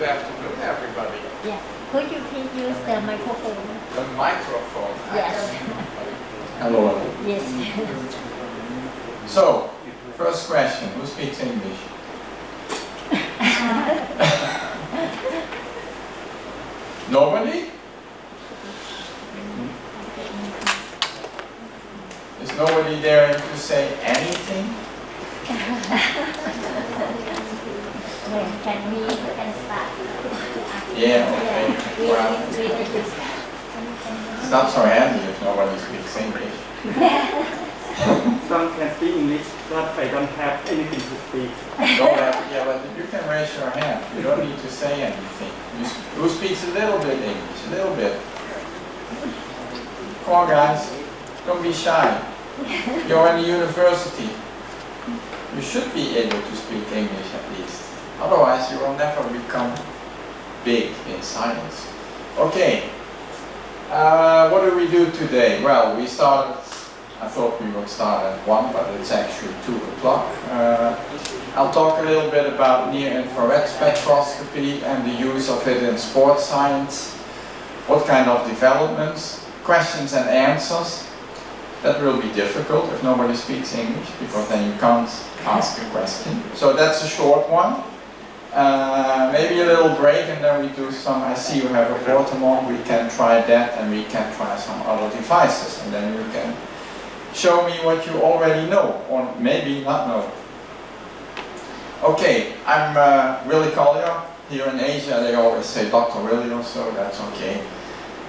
Good afternoon, everybody. Yeah. Could you please use the microphone? The microphone. Yes. Hello. Yes. So, first question, who speaks English? Nobody? Is nobody daring to say anything? Can we start? Yeah, okay. Well, it's not so handy if nobody speaks English. Some can speak English, but I don't have anything to speak. Yeah, but you can raise your hand. You don't need to say anything. Who speaks a little bit English? A little bit. Come on, guys. Don't be shy. You're in the university. You should be able to speak English at least. Otherwise, you will never become big in science. Okay. What do we do today? Well, we started. I thought we would start at 1, but it's actually 2 o'clock. I'll talk a little bit about near-infrared spectroscopy and the use of it in sports science. What kind of developments, questions and answers. That will be difficult if nobody speaks English, because then you can't ask a question. So that's a short one. Maybe a little break, and then we do some. I see you have a Portamon. We can try that, and we can try some other devices, and then you can show me what you already know, or maybe not know. Okay, I'm Willy Collier. Here in Asia they always say Dr. Willy, so that's okay.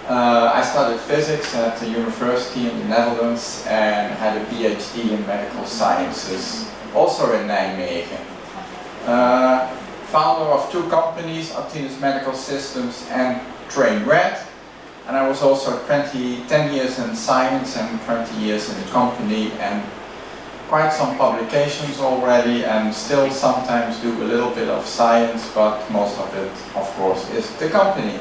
I studied physics at the university in the Netherlands and had a PhD in medical sciences, also in Nijmegen. Founder of 2 companies, artinis Medical Systems and Train Red. And I was also 10 years in science and 20 years in the company, and quite some publications already, and still sometimes do a little bit of science, but most of it, of course, is the company.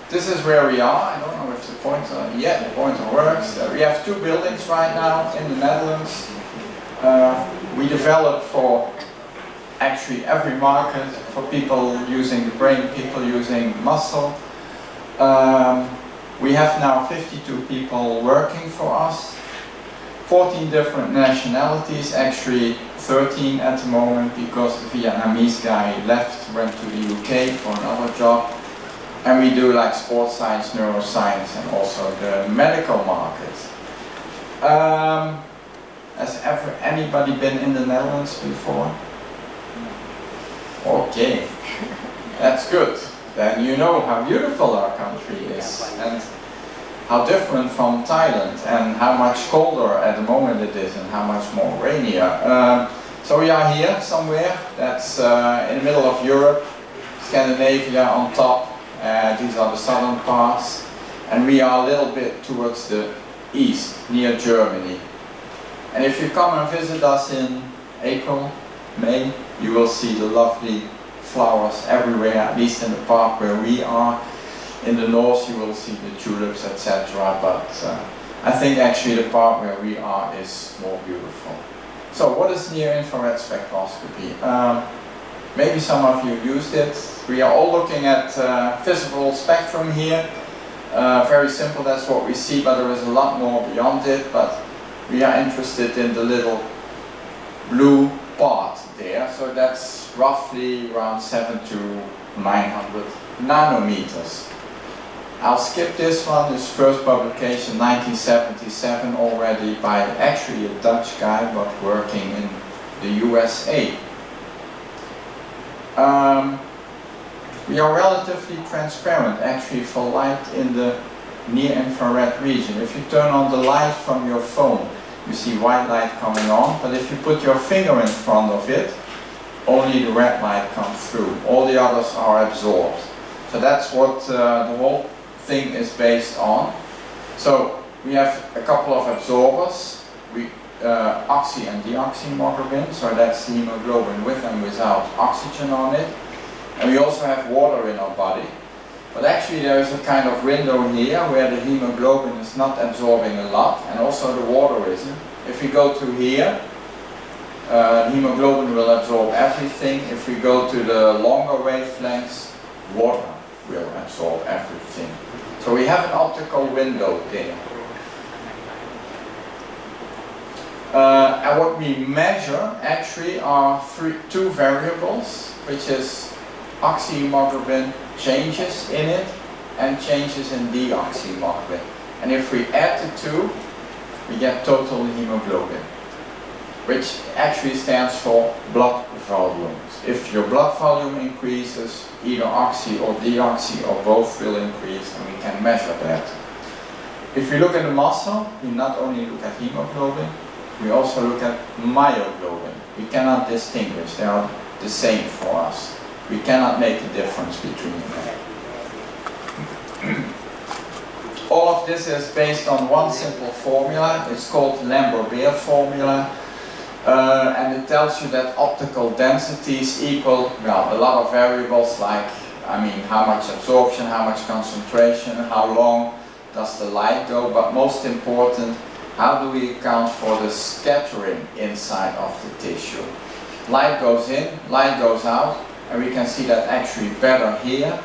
This is where we are. I don't know if the pointer, the pointer works. We have 2 buildings right now in the Netherlands. We develop for actually every market, for people using the brain, people using muscle. We have now 52 people working for us, 14 different nationalities, actually 13 at the moment, because the Vietnamese guy left, went to the UK for another job. And we do like sports science, neuroscience, and also the medical market. Has anybody been in the Netherlands before? Okay, that's good. Then you know how beautiful our country is, and how different from Thailand, and how much colder at the moment it is, and how much more rainier. So we are here somewhere, that's in the middle of Europe, Scandinavia on top. These are the southern parts, and we are a little bit towards the east, near Germany. And if you come and visit us in April, May, you will see the lovely flowers everywhere, at least in the park where we are. In the north you will see the tulips, etc. But I think actually the park where we are is more beautiful. So what is near-infrared spectroscopy? Maybe some of you used it. We are all looking at visible spectrum here. Very simple, that's what we see, but there is a lot more beyond it. But we are interested in the little blue part there. So that's roughly around 700 to 900 nanometers. I'll skip this one. This first publication 1977 already by actually a Dutch guy, but working in the USA. We are relatively transparent actually for light in the near-infrared region. If you turn on the light from your phone, you see white light coming on, but if you put your finger in front of it, only the red light comes through. All the others are absorbed. So that's what the whole thing is based on. So we have a couple of absorbers. Oxy and deoxyhemoglobin, so that's the hemoglobin with and without oxygen on it. And we also have water in our body. But actually there is a kind of window here where the hemoglobin is not absorbing a lot, and also the water isn't. If we go to here, hemoglobin will absorb everything. If we go to the longer wavelengths, water will absorb everything. So we have an optical window there. And what we measure actually are two variables, which is oxyhemoglobin changes in it and changes in deoxyhemoglobin. And if we add the two, we get total hemoglobin, which actually stands for blood volumes. If your blood volume increases, either oxy or deoxy or both will increase, and we can measure that. If we look at the muscle, we not only look at hemoglobin, we also look at myoglobin. We cannot distinguish, they are the same for us. We cannot make a difference between them. All of this is based on one simple formula. It's called Lambert-Beer formula. And it tells you that optical densities equal, well, a lot of variables like, how much absorption, how much concentration, how long does the light go, but most important, how do we account for the scattering inside of the tissue? Light goes in, light goes out, and we can see that actually better here,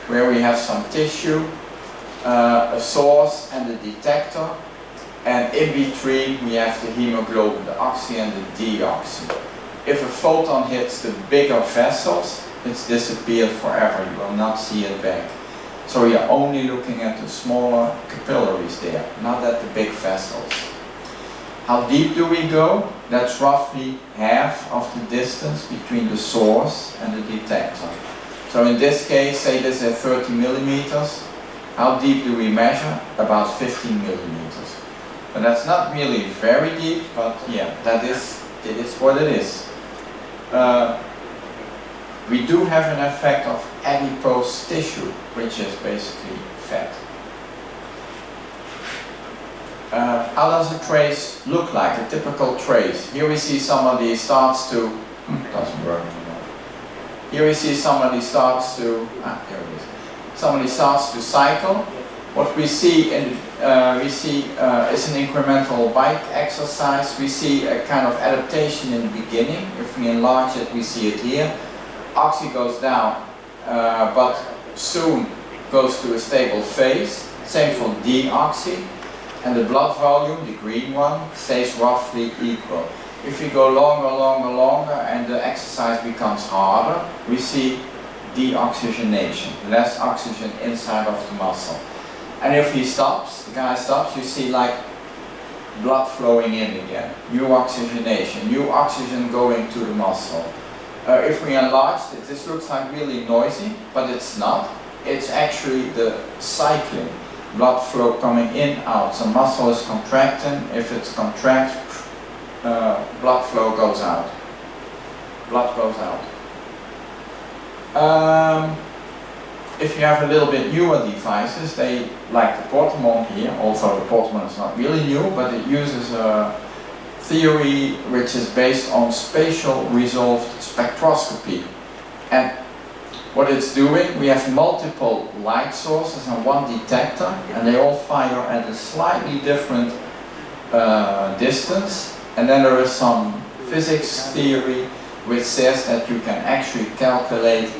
where we have some tissue, a source and a detector, and in between we have the hemoglobin, the oxy and the deoxy. If a photon hits the bigger vessels, it's disappeared forever, you will not see it back. So we are only looking at the smaller capillaries there, not at the big vessels. How deep do we go? That's roughly half of the distance between the source and the detector. So in this case, say this is 30 millimeters. How deep do we measure? About 15 millimeters. But that's not really very deep, but yeah, it is what it is. We do have an effect of adipose tissue, which is basically fat. How does a trace look like, a typical trace? Here we see somebody starts to, doesn't work anymore. Here we see somebody starts to, here it is. Somebody starts to cycle. What we see is an incremental bike exercise. We see a kind of adaptation in the beginning. If we enlarge it, we see it here. Oxy goes down, but soon goes to a stable phase. Same for deoxy. And the blood volume, the green one, stays roughly equal. If we go longer, and the exercise becomes harder, we see deoxygenation, less oxygen inside of the muscle. And if he stops, the guy stops, you see like blood flowing in again, new oxygenation, new oxygen going to the muscle. If we enlarge it, this looks like really noisy, but it's not. It's actually the cycling, blood flow coming in, out. So muscle is contracting. If it's contracted, blood flow goes out. Blood goes out. If you have a little bit newer devices, they like the Portamon here, although the Portamon is not really new, but it uses a theory which is based on spatial resolved spectroscopy. And what it's doing, we have multiple light sources and one detector, and they all fire at a slightly different distance. And then there is some physics theory which says that you can actually calculate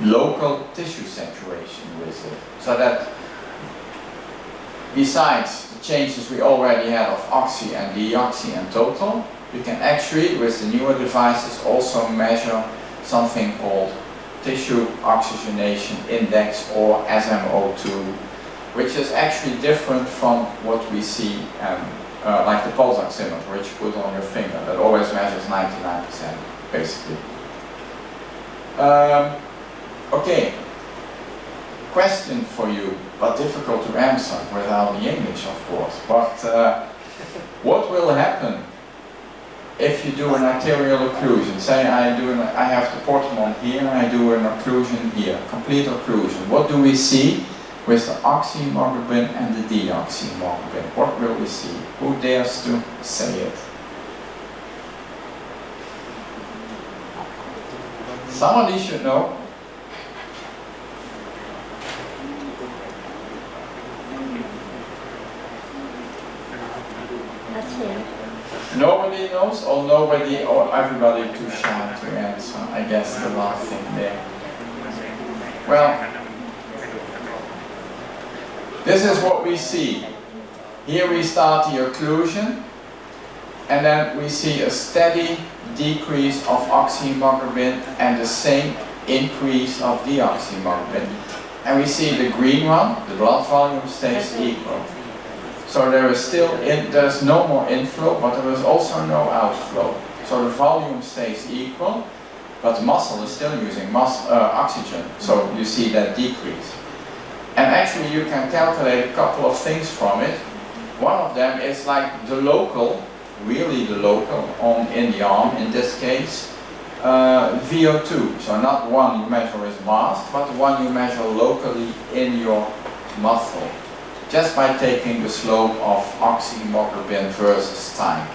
local tissue saturation with it. So that besides the changes we already had of oxy and deoxy and total, we can actually, with the newer devices, also measure something called tissue oxygenation index, or SMO2, which is actually different from what we see like the pulse oximeter, which you put on your finger, that always measures 99% basically. Okay, question for you, but difficult to answer without the English, of course. But what will happen if you do an arterial occlusion? Say I have the Portamon here, I do an occlusion here, complete occlusion. What do we see with the oxyhemoglobin and the deoxyhemoglobin? What will we see? Who dares to say it? Somebody should know. Let's see. Nobody knows? knows, or nobody, or everybody too shy to answer? I guess the last thing there. Well, this is what we see. Here we start the occlusion, and then we see a steady decrease of oxyhemoglobin and the same increase of deoxyhemoglobin. And we see the green one, the blood volume stays equal. So there is still, there's no more inflow, but there is also no outflow. So the volume stays equal, but the muscle is still using oxygen. So you see that decrease. And actually you can calculate a couple of things from it. One of them is like the local, really the local, in the arm in this case, VO2. So not one you measure as mass, but one you measure locally in your muscle, just by taking the slope of oxyhemoglobin versus time.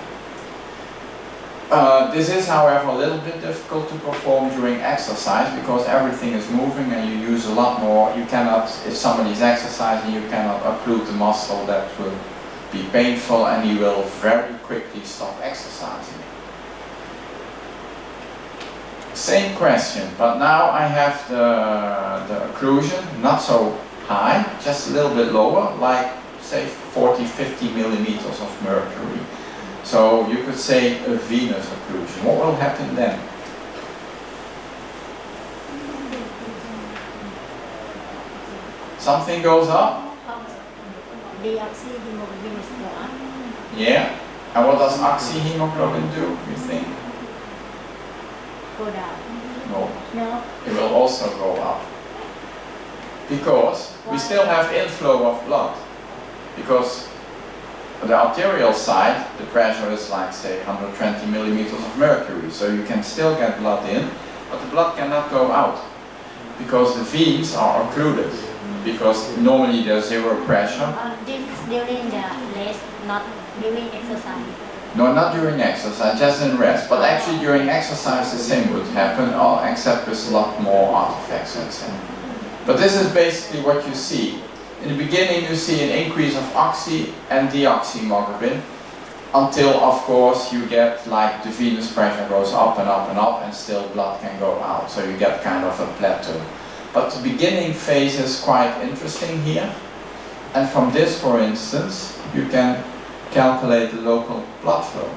This is, however, a little bit difficult to perform during exercise because everything is moving and you use a lot more. You cannot, if somebody is exercising, you cannot occlude the muscle. That will be painful and he will very quickly stop exercising. Same question, but now I have the occlusion not so high, just a little bit lower, like say 40-50 millimeters of mercury. So you could say a venous occlusion. What will happen then? Something goes up? Deoxyhemoglobin is go up. Yeah. And what does oxyhemoglobin do, you think? Go down. No. No. It will also go up. Because we still have inflow of blood. Because on the arterial side, the pressure is like say 120 millimeters of mercury. So you can still get blood in, but the blood cannot go out. Because the veins are occluded. Because normally there's zero pressure. This is during the rest, not during exercise. No, not during exercise, just in rest. But actually during exercise the same would happen, except with a lot more artifacts inside. But this is basically what you see. In the beginning you see an increase of oxy and deoxyhemoglobin until of course you get like the venous pressure goes up and up and up and still blood can go out. So you get kind of a plateau. But the beginning phase is quite interesting here. And from this, for instance, you can calculate the local blood flow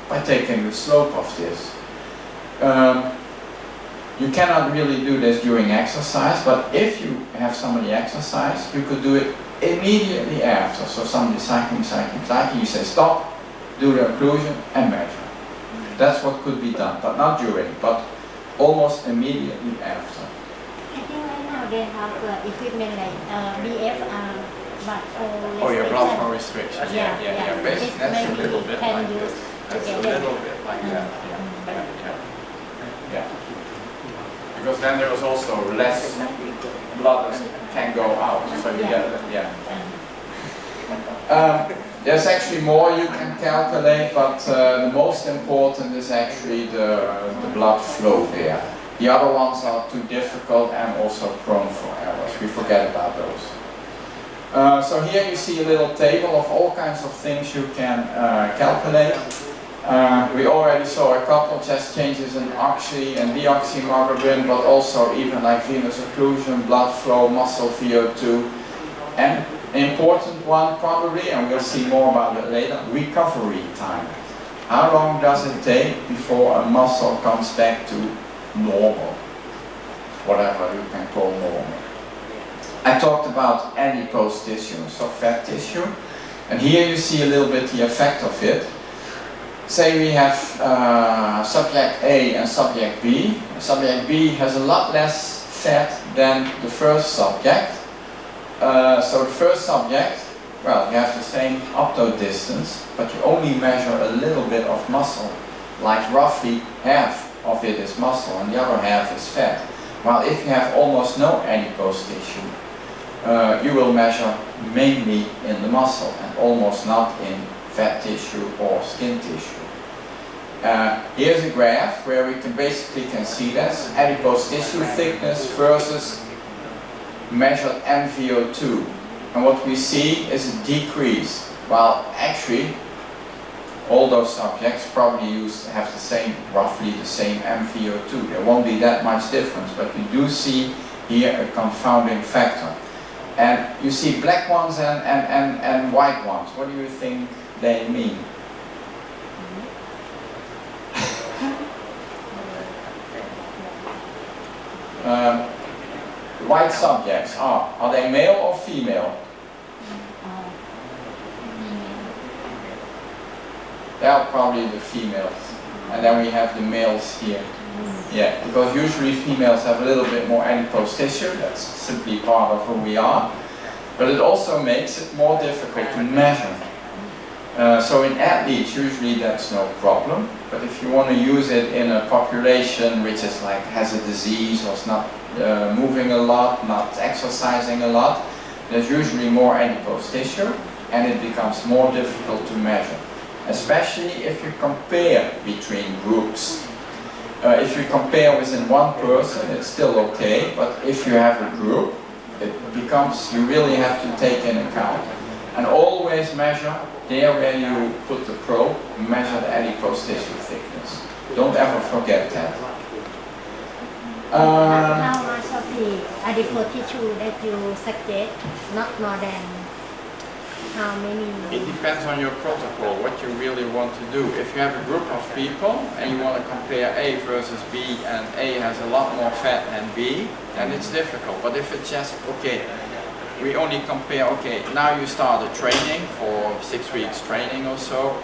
by taking the slope of this. You cannot really do this during exercise, but if you have somebody exercise, you could do it immediately after. So somebody cycling, you say stop, do the occlusion and measure. That's what could be done, but not during, but almost immediately after. I think right now they have equipment like BFR, but Oh, your blood flow restriction. Yeah. Basically, that's a little bit can like use this. That's a together. little bit like that. Yeah. Because then there is also less blood that can go out. So you get it, there's actually more you can calculate, but the most important is actually the blood flow there. The other ones are too difficult and also prone for errors. We forget about those. So here you see a little table of all kinds of things you can calculate. We already saw a couple, just changes in oxy and deoxyhemoglobin, but also even like venous occlusion, blood flow, muscle VO2, and an important one probably, and we'll see more about it later, recovery time. How long does it take before a muscle comes back to normal? Whatever you can call normal. I talked about adipose tissue, so fat tissue, and here you see a little bit the effect of it. Say we have subject A and subject B. Subject B has a lot less fat than the first subject. So the first subject, well, you have the same uptake distance, but you only measure a little bit of muscle. Like roughly half of it is muscle and the other half is fat. While if you have almost no adipose tissue, you will measure mainly in the muscle and almost not in fat tissue or skin tissue. Here's a graph where we can basically see this adipose tissue thickness versus measured MVO2, and what we see is a decrease, while actually all those subjects probably have the same, roughly the same MVO2. There won't be that much difference, but you do see here a confounding factor. And you see black ones and white ones. What do you think they mean? White subjects are they male or female? They are probably the females, and then we have the males here. Yeah, because usually females have a little bit more adipose tissue. That's simply part of who we are, but it also makes it more difficult to measure. So in athletes, usually that's no problem, but if you want to use it in a population which is like has a disease or is not moving a lot, not exercising a lot, there's usually more adipose tissue, and it becomes more difficult to measure, especially if you compare between groups. If you compare within one person, it's still okay, but if you have a group, it becomes, you really have to take in account. And always measure there where you put the probe, measure the adipose tissue thickness. Don't ever forget that. How much of the adipose tissue that you suggest? Not more than how many? It depends on your protocol, what you really want to do. If you have a group of people and you want to compare A versus B and A has a lot more fat than B, then it's difficult. But if it's just, okay, we only compare, okay, now you start a training for 6 weeks training or so,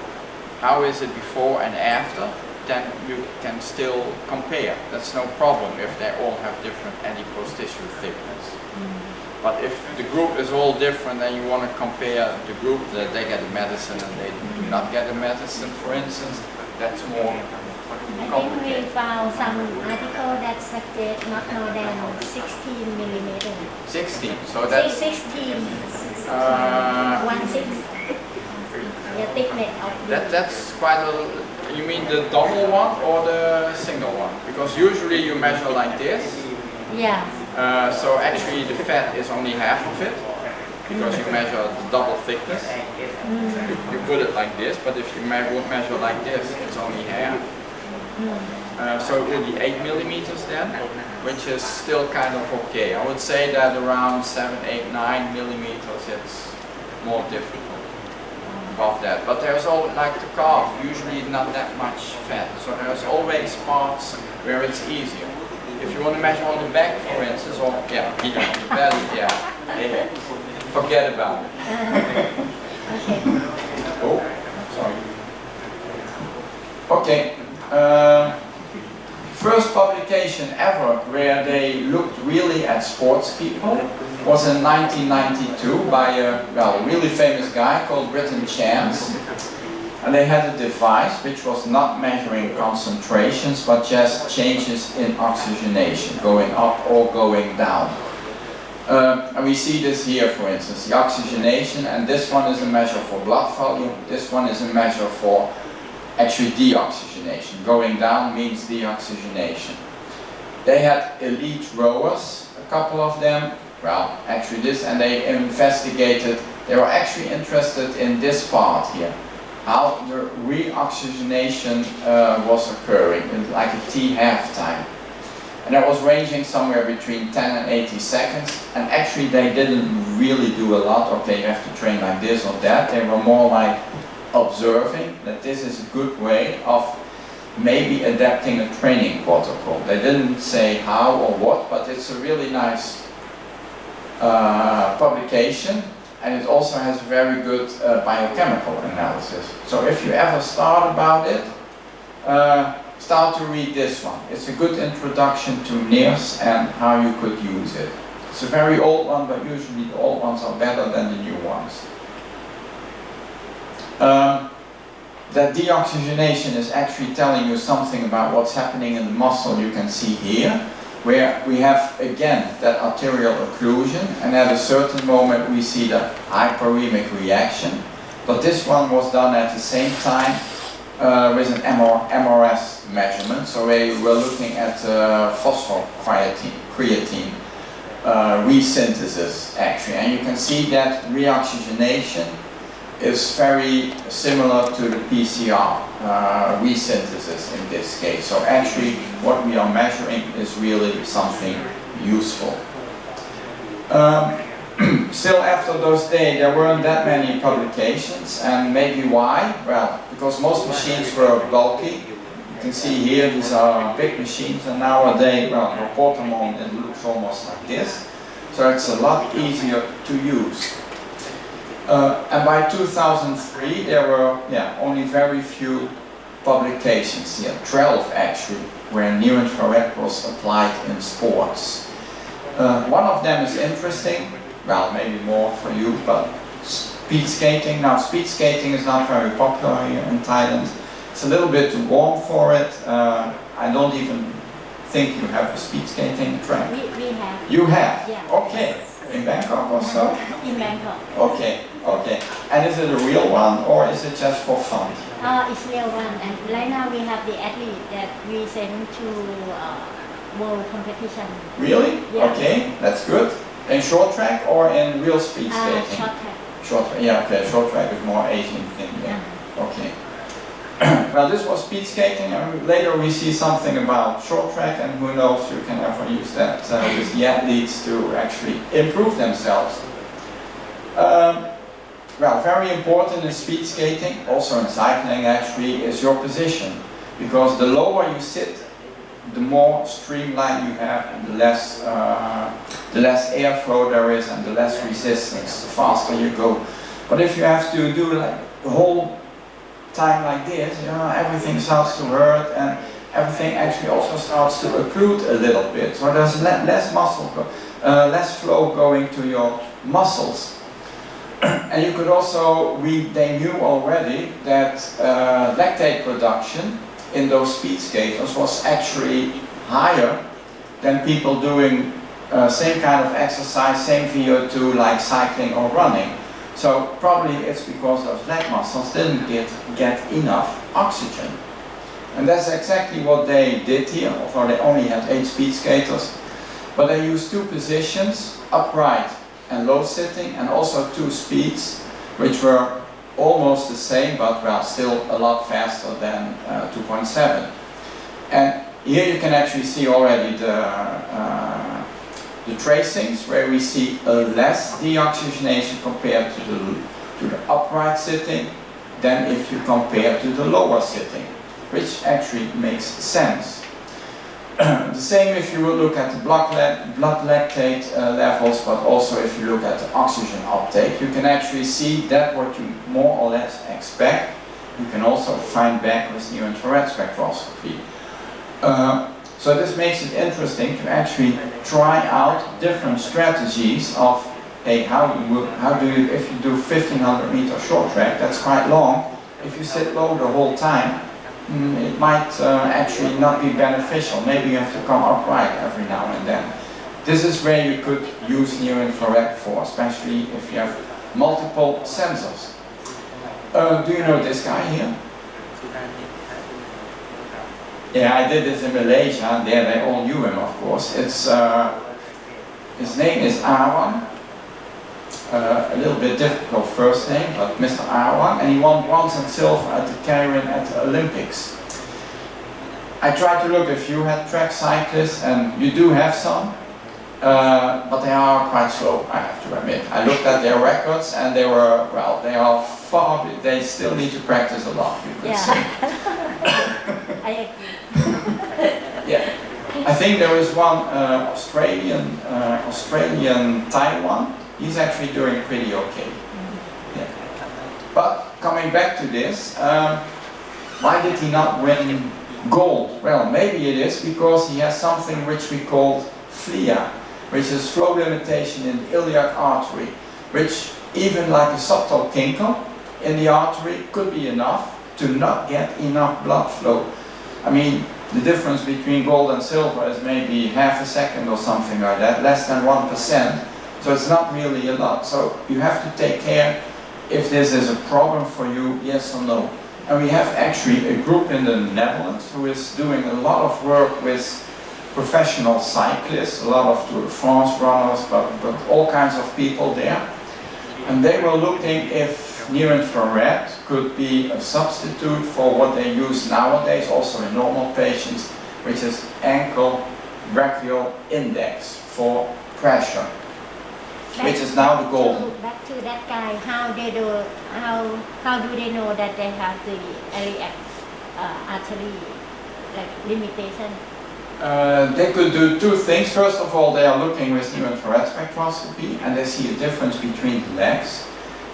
how is it before and after? Then you can still compare. That's no problem if they all have different adipose tissue thickness. But if the group is all different and you want to compare the group that they get a medicine and they do not get a medicine, for instance, that's more I think we found some article that suggest not more than 16 millimeters. 16, so that's 16. 1/6. The thickness of that's quite a. You mean the double one or the single one? Because usually you measure like this. Yeah. So actually the fat is only half of it, because you measure the double thickness. You put it like this, but if you measure like this, it's only half. So it will be 8 millimeters then, which is still kind of okay. I would say that around 7, 8, 9 millimeters it's more difficult above that. But there's all, like the calf, usually not that much fat. So there's always parts where it's easier. If you want to measure on the back, for instance, or yeah, on the belly, yeah, hey, forget about it. Okay. Oh, sorry. Okay. First publication ever where they looked really at sports people was in 1992 by a really famous guy called Britton Chance. And they had a device which was not measuring concentrations but just changes in oxygenation, going up or going down. And we see this here, for instance, the oxygenation, and this one is a measure for blood volume, this one is a measure for actually deoxygenation. Going down means deoxygenation. They had elite rowers, a couple of them, actually this, and they investigated, they were actually interested in this part here, how the reoxygenation was occurring, in like a T half time. And that was ranging somewhere between 10 and 80 seconds, and actually they didn't really do a lot, okay, you have to train like this or that. They were more like observing that this is a good way of maybe adapting a training protocol. They didn't say how or what, but it's a really nice publication, and it also has very good biochemical analysis. So if you ever start about it, start to read this one. It's a good introduction to nirs and how you could use it. It's a very old one, but usually the old ones are better than the new ones. That deoxygenation is actually telling you something about what's happening in the muscle. You can see here, where we have again that arterial occlusion, and at a certain moment we see the hyperemic reaction. But this one was done at the same time with an MRS measurement, so we were looking at phosphocreatine resynthesis actually, and you can see that reoxygenation is very similar to the PCR resynthesis in this case. So actually what we are measuring is really something useful. Still after those days there weren't that many publications, and maybe why? Well, because most machines were bulky. You can see here these are big machines, and nowadays, well, you report them on, it looks almost like this. So it's a lot easier to use. And by 2003 there were only very few publications here, 12 actually, where near-infrared was applied in sports. One of them is interesting, well maybe more for you, but speed skating. Now speed skating is not very popular here in Thailand. It's a little bit too warm for it. I don't even think you have a speed skating track. We have. You have? Yeah. Okay. In Bangkok or so? In Bangkok. Okay, okay. And is it a real one or is it just for fun? It's real one, and right now we have the athlete that we send to world competition. Really? Yeah. Okay, that's good. In short track or in real speed skating? Short track. Short track, yeah, okay. Short track is more Asian thing, yeah. Okay. Well, this was speed skating, and later we see something about short track, and who knows, you can ever use that with the athletes to actually improve themselves. Well, very important in speed skating, also in cycling actually, is your position. Because the lower you sit, the more streamline you have, and the less airflow there is, and the less resistance, the faster you go. But if you have to do like the whole time like this, you know, everything starts to hurt, and everything actually also starts to occlude a little bit. So there's less flow going to your muscles. And you could also read, they knew already that lactate production in those speed skaters was actually higher than people doing same kind of exercise, same VO2 like cycling or running. So probably it's because those leg muscles didn't get enough oxygen. And that's exactly what they did here, although they only had 8 speed skaters. But they used 2 positions, upright and low sitting, and also 2 speeds, which were almost the same, but well, still a lot faster than 2.7. And here you can actually see already the tracings, where we see a less deoxygenation compared to the upright sitting than if you compare to the lower sitting, which actually makes sense. The same if you will look at the blood lactate levels, but also if you look at the oxygen uptake, you can actually see that what you more or less expect, you can also find back with near-infrared spectroscopy. So this makes it interesting to actually try out different strategies of, hey, if you do 1500 meter short track, that's quite long. If you sit low the whole time, it might actually not be beneficial. Maybe you have to come upright every now and then. This is where you could use near-infrared for, especially if you have multiple sensors. Do you know this guy here? Yeah, I did this in Malaysia. There they all knew him, of course. It's his name is Arwan. A little bit difficult first name, but Mr. Arwan, and he won bronze and silver at the Cairn at the Olympics. I tried to look if you had track cyclists, and you do have some, but they are quite slow, I have to admit. I looked at their records, and they were, well, they are far, they still need to practice a lot, you could say. I agree. Yeah, I think there is one Australian Taiwan. He's actually doing pretty okay. Yeah. But coming back to this, why did he not win gold? Well, maybe it is because he has something which we call FLIA, which is flow limitation in the iliac artery, which even like a subtle kinkle in the artery could be enough to not get enough blood flow. I mean, the difference between gold and silver is maybe half a second or something like that, less than 1%. So it's not really a lot. So you have to take care if this is a problem for you, yes or no. And we have actually a group in the Netherlands who is doing a lot of work with professional cyclists, a lot of Tour de France runners, but all kinds of people there. And they were looking if near-infrared could be a substitute for what they use nowadays, also in normal patients, which is ankle brachial index for pressure, which is now the goal. Back to that guy, how do they know that they have the iliac artery like limitation? They could do two things. First of all, they are looking with near-infrared spectroscopy and they see a difference between the legs.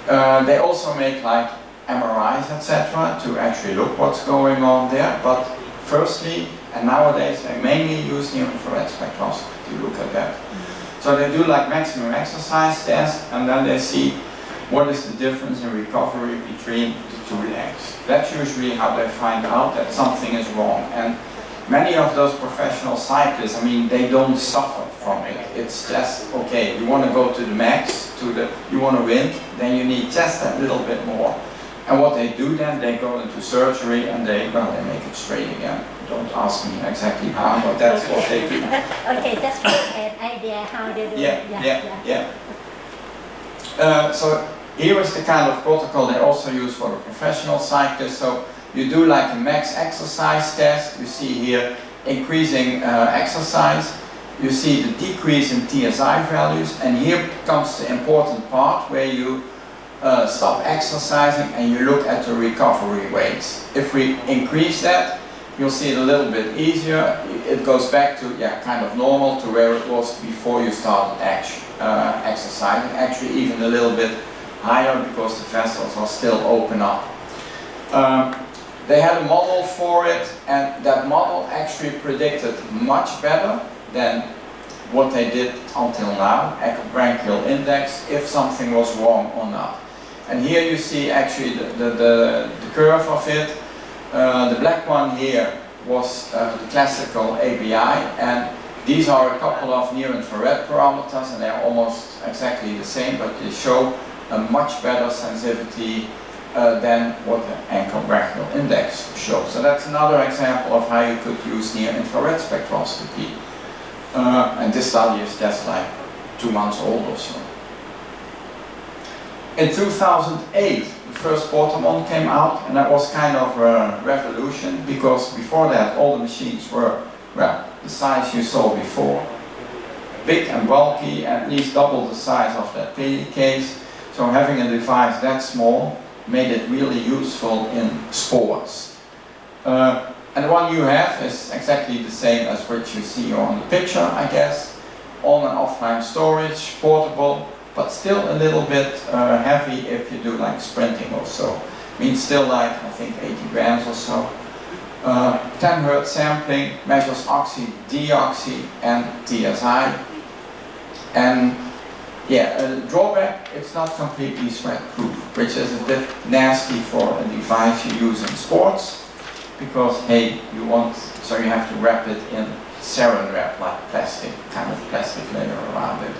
They also make like MRIs, etc., to actually look what's going on there. But firstly, and nowadays, they mainly use near-infrared spectroscopy to look at that. So they do like maximum exercise tests and then they see what is the difference in recovery between the two legs. That's usually how they find out that something is wrong. And many of those professional cyclists, I mean, they don't suffer from it. It's just, okay, you want to go to the max, you want to win, then you need just a little bit more. And what they do then, they go into surgery and they make it straight again. Don't ask me exactly how, but that's what they do. Okay, just for an idea how they do it. So here is the kind of protocol they also use for the professional cyclists. So you do like a max exercise test. You see here increasing exercise. You see the decrease in TSI values. And here comes the important part where you stop exercising and you look at the recovery rates. If we increase that, you'll see it a little bit easier. It goes back to kind of normal to where it was before you started exercising. Actually even a little bit higher because the vessels are still open up. They had a model for it and that model actually predicted much better than what they did until now, ecobranchial index, if something was wrong or not. And here you see actually the curve of it. The black one here was the classical ABI, and these are a couple of near-infrared parameters and they're almost exactly the same, but they show a much better sensitivity than what the ankle brachial index shows. So that's another example of how you could use near-infrared spectroscopy. And this study is just like 2 months old or so. In 2008, the first Portamon came out, and that was kind of a revolution because before that all the machines were, well, the size you saw before. Big and bulky, at least double the size of that Peli case. So having a device that small made it really useful in sports. And the one you have is exactly the same as what you see on the picture, I guess. On and offline storage, portable, but still a little bit heavy if you do like sprinting or so. Means still like, I think 80 grams or so. 10 Hz sampling, measures oxy, deoxy and TSI. And yeah, a drawback, it's not completely sweat proof, which is a bit nasty for a device you use in sports. Because hey, you have to wrap it in saran wrap, like plastic, kind of plastic layer around it.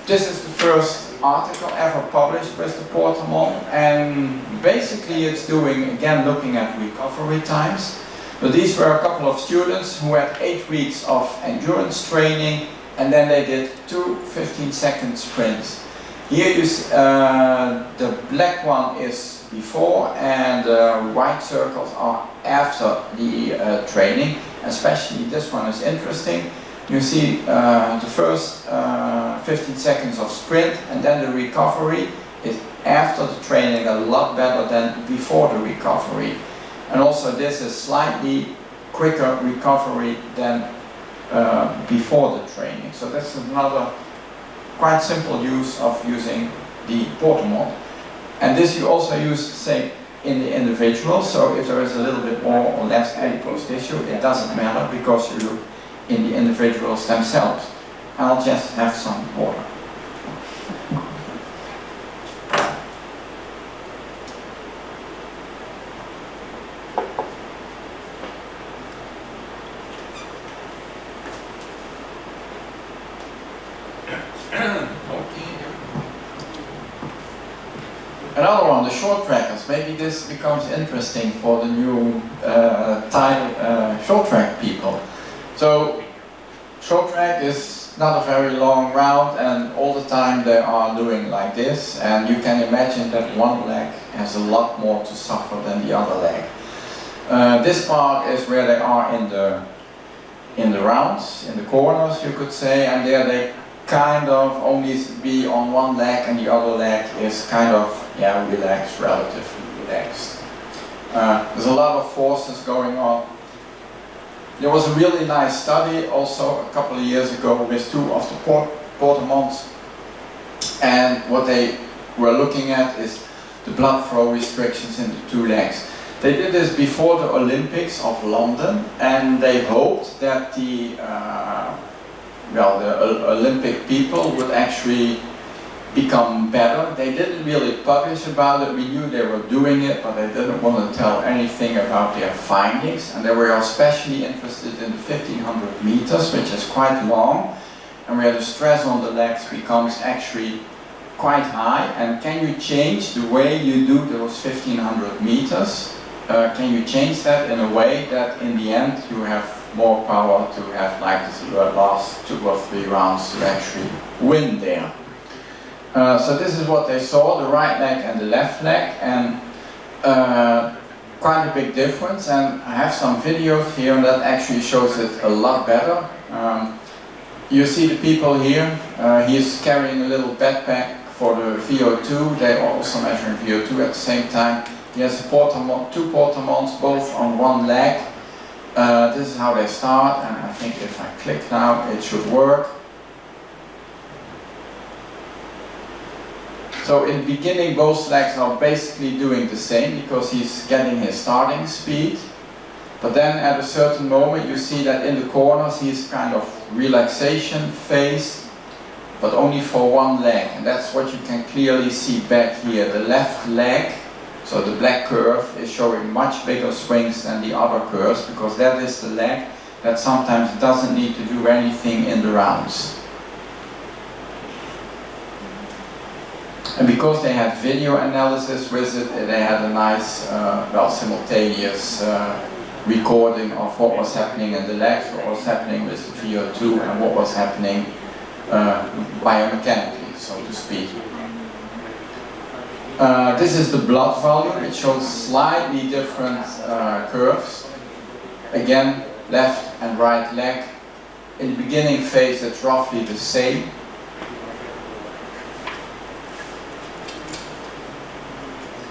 This is the first article ever published with the Portamon, and basically it's doing, again, looking at recovery times. So these were a couple of students who had 8 weeks of endurance training, and then they did 2 15-second sprints. Here you see, the black one is before and the white circles are after the training. Especially this one is interesting. You see the first 15 seconds of sprint, and then the recovery is after the training a lot better than before the recovery. And also this is slightly quicker recovery than before the training. So that's another quite simple use of using the Portamon. And this you also use, say, in the individual. So if there is a little bit more or less adipose tissue, it doesn't matter because you look in the individuals themselves. I'll just have some water. Another one, the short trackers. Maybe this becomes interesting for the new Thai short track people. So short track is not a very long round, and all the time they are doing like this, and you can imagine that one leg has a lot more to suffer than the other leg. This part is where they are in the rounds, in the corners you could say, and there they kind of only be on one leg and the other leg is kind of, yeah, relaxed, relatively relaxed. There's a lot of forces going on. There was a really nice study also a couple of years ago with two of the portamons, and what they were looking at is the blood flow restrictions in the two legs. They did this before the Olympics of London, and they hoped that the Olympic people would actually become better. They didn't really publish about it. We knew they were doing it, but they didn't want to tell anything about their findings. And they were especially interested in the 1500 meters, which is quite long, and where the stress on the legs becomes actually quite high. And can you change the way you do those 1500 meters? Can you change that in a way that in the end you have more power to have like the last 2 or 3 rounds to actually win there? So this is what they saw, the right leg and the left leg, and quite a big difference. And I have some videos here that actually shows it a lot better. You see the people here, he's carrying a little backpack for the VO2. They are also measuring VO2 at the same time. He has two portamons, both on one leg. This is how they start, and I think if I click now, it should work. So in the beginning, both legs are basically doing the same because he's getting his starting speed. But then at a certain moment, you see that in the corners, he's kind of relaxation phase, but only for one leg. And that's what you can clearly see back here. The left leg, so the black curve, is showing much bigger swings than the other curves, because that is the leg that sometimes doesn't need to do anything in the rounds. And because they had video analysis with it, they had a nice, simultaneous recording of what was happening in the legs, what was happening with the VO2, and what was happening biomechanically, so to speak. This is the blood volume. It shows slightly different curves. Again, left and right leg. In the beginning phase, it's roughly the same.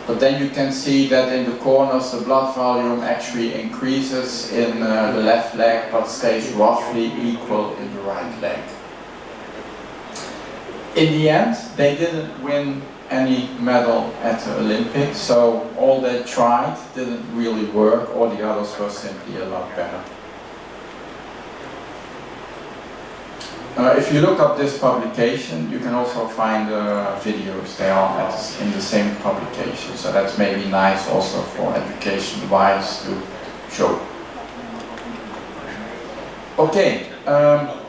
But then you can see that in the corners the blood volume actually increases in the left leg, but stays roughly equal in the right leg. In the end, they didn't win any medal at the Olympics, so all they tried didn't really work, or the others were simply a lot better. If you look up this publication, you can also find videos. They are in the same publication, so that's maybe nice also for education-wise to show. Okay,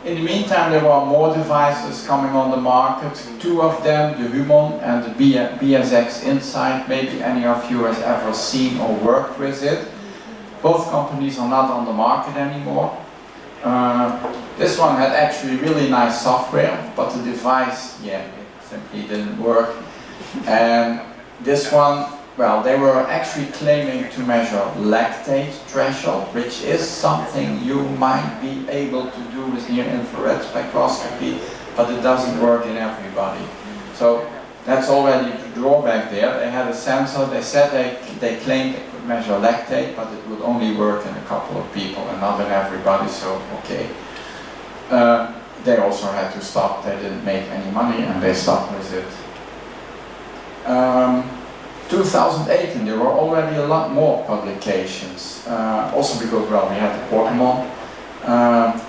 in the meantime there were more devices coming on the market. 2 of them, the Humon and the BSX Insight. Maybe any of you has ever seen or worked with it. Both companies are not on the market anymore. This one had actually really nice software, but the device, yeah, it simply didn't work. And this one, well, they were actually claiming to measure lactate threshold, which is something you might be able to do with near-infrared spectroscopy, but it doesn't work in everybody. So that's already the drawback there. They had a sensor. They said they claimed they could measure lactate, but it would only work in a couple of people and not in everybody, so okay. They also had to stop. They didn't make any money and they stopped with it. 2008, and there were already a lot more publications, also because, well, we had the Portamon.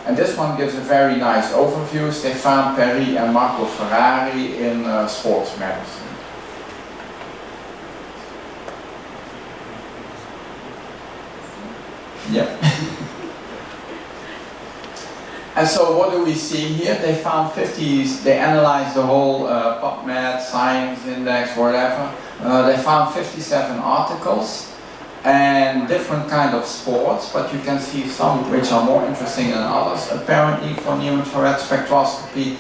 And this one gives a very nice overview. Stéphane Perry and Marco Ferrari in sports medicine. Yep. And so what do we see here? They found they analyzed the whole PubMed, Science Index, whatever. They found 57 articles, and different kind of sports, but you can see some which are more interesting than others. Apparently for near-infrared spectroscopy,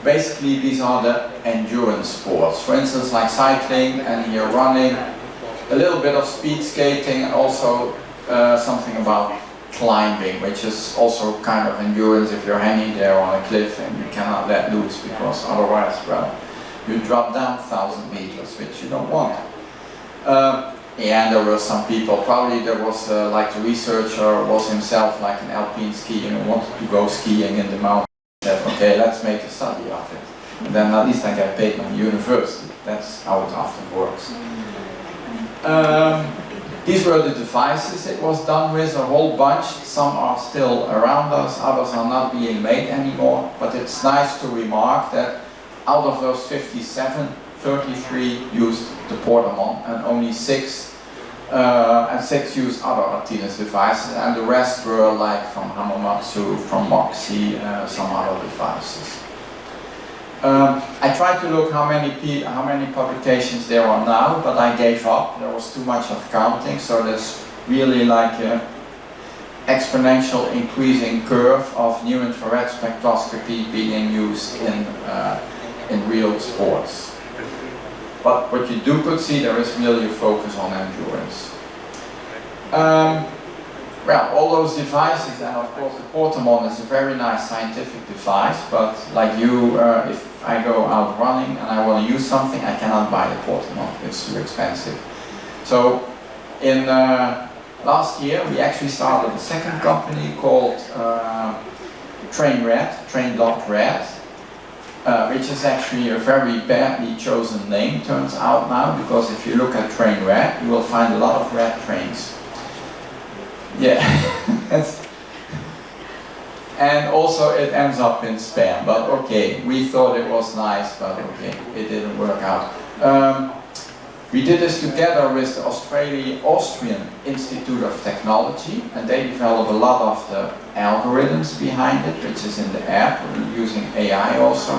basically these are the endurance sports. For instance, like cycling and here running, a little bit of speed skating, and also something about climbing, which is also kind of endurance if you're hanging there on a cliff and you cannot let loose, because otherwise, well, you drop down 1,000 meters, which you don't want. Yeah, and there were some people, probably there was like the researcher was himself like an alpine skier and wanted to go skiing in the mountains. Said, okay, let's make a study of it. And then at least I get paid by the university. That's how it often works. These were the devices it was done with, a whole bunch. Some are still around us, others are not being made anymore. But it's nice to remark that out of those 57, 33 used the Portamon, and only 6 used other artinis devices, and the rest were like from Hamamatsu, from Moxie, some other devices. I tried to look how many publications there are now, but I gave up. There was too much of counting, so there's really like an exponential increasing curve of near-infrared spectroscopy being used in real sports. But what you could see, there is really a focus on endurance. Well, all those devices, and of course the Portamon is a very nice scientific device, but like you, if I go out running and I want to use something, I cannot buy the Portamon, it's too expensive. So in last year we actually started a second company called Train.Red, which is actually a very badly chosen name, turns out now, because if you look at Train.Red, you will find a lot of red trains. Yeah, and also it ends up in spam, but okay, we thought it was nice, but okay, it didn't work out. We did this together with the Austrian Institute of Technology, and they developed a lot of the algorithms behind it, which is in the app, using AI also,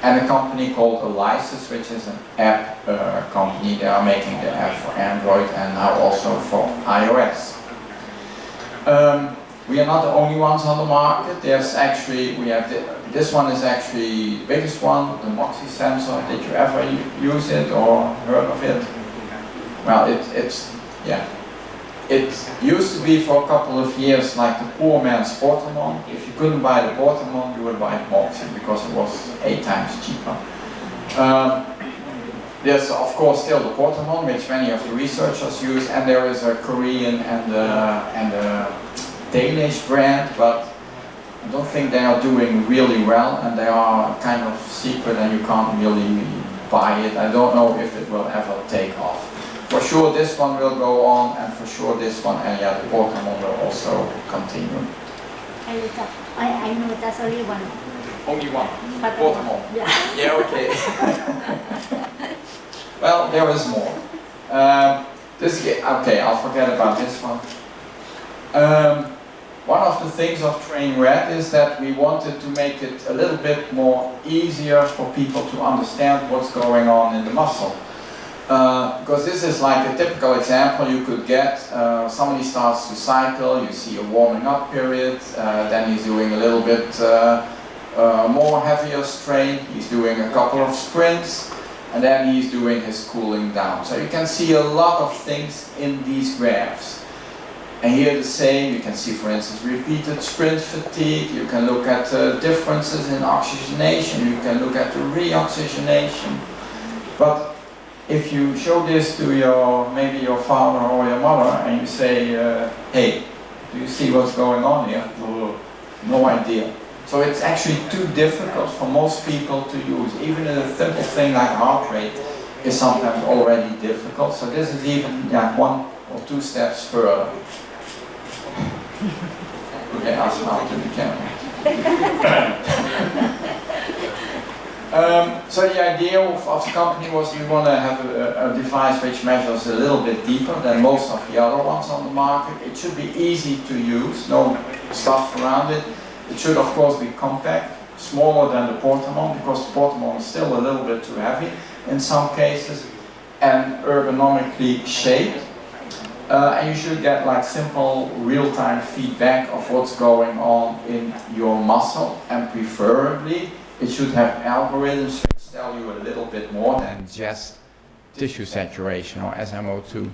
and a company called Elysis, which is an app company. They are making the app for Android and now also for iOS. We are not the only ones on the market. There's actually, this one is actually the biggest one, the Moxie sensor. Did you ever use it or heard of it? Well, it used to be for a couple of years like the poor man's Portamon. If you couldn't buy the Portamon, you would buy the Moxie because it was 8 times cheaper. There's of course still the Portamon, which many of the researchers use, and there is a Korean and a Danish brand, but I don't think they are doing really well, and they are kind of secret and you can't really buy it. I don't know if it will ever take off. For sure this one will go on, and for sure this one, and yeah, the Portamon will also continue. I know that's only one. Only one? But Portamon? Yeah. Yeah, okay. Well, there is more. Okay, I'll forget about this one. One of the things of Train.Red is that we wanted to make it a little bit more easier for people to understand what's going on in the muscle. Because this is like a typical example you could get. Somebody starts to cycle, you see a warming up period, then he's doing a little bit more heavier strain, he's doing a couple of sprints, and then he's doing his cooling down. So you can see a lot of things in these graphs. And here the same, you can see for instance repeated sprint fatigue, you can look at differences in oxygenation, you can look at the reoxygenation. But if you show this to maybe your father or your mother and you say, hey, do you see what's going on here? No idea. So it's actually too difficult for most people to use. Even a simple thing like heart rate is sometimes already difficult. So this is even 1 or 2 steps further. Okay, I'll smile to the camera. So the idea of the company was we want to have a device which measures a little bit deeper than most of the other ones on the market. It should be easy to use, no stuff around it. It should of course be compact, smaller than the Portamon, because the Portamon is still a little bit too heavy in some cases, and ergonomically shaped. And you should get like simple real-time feedback of what's going on in your muscle, and preferably it should have algorithms which tell you a little bit more than just tissue saturation or SMO2.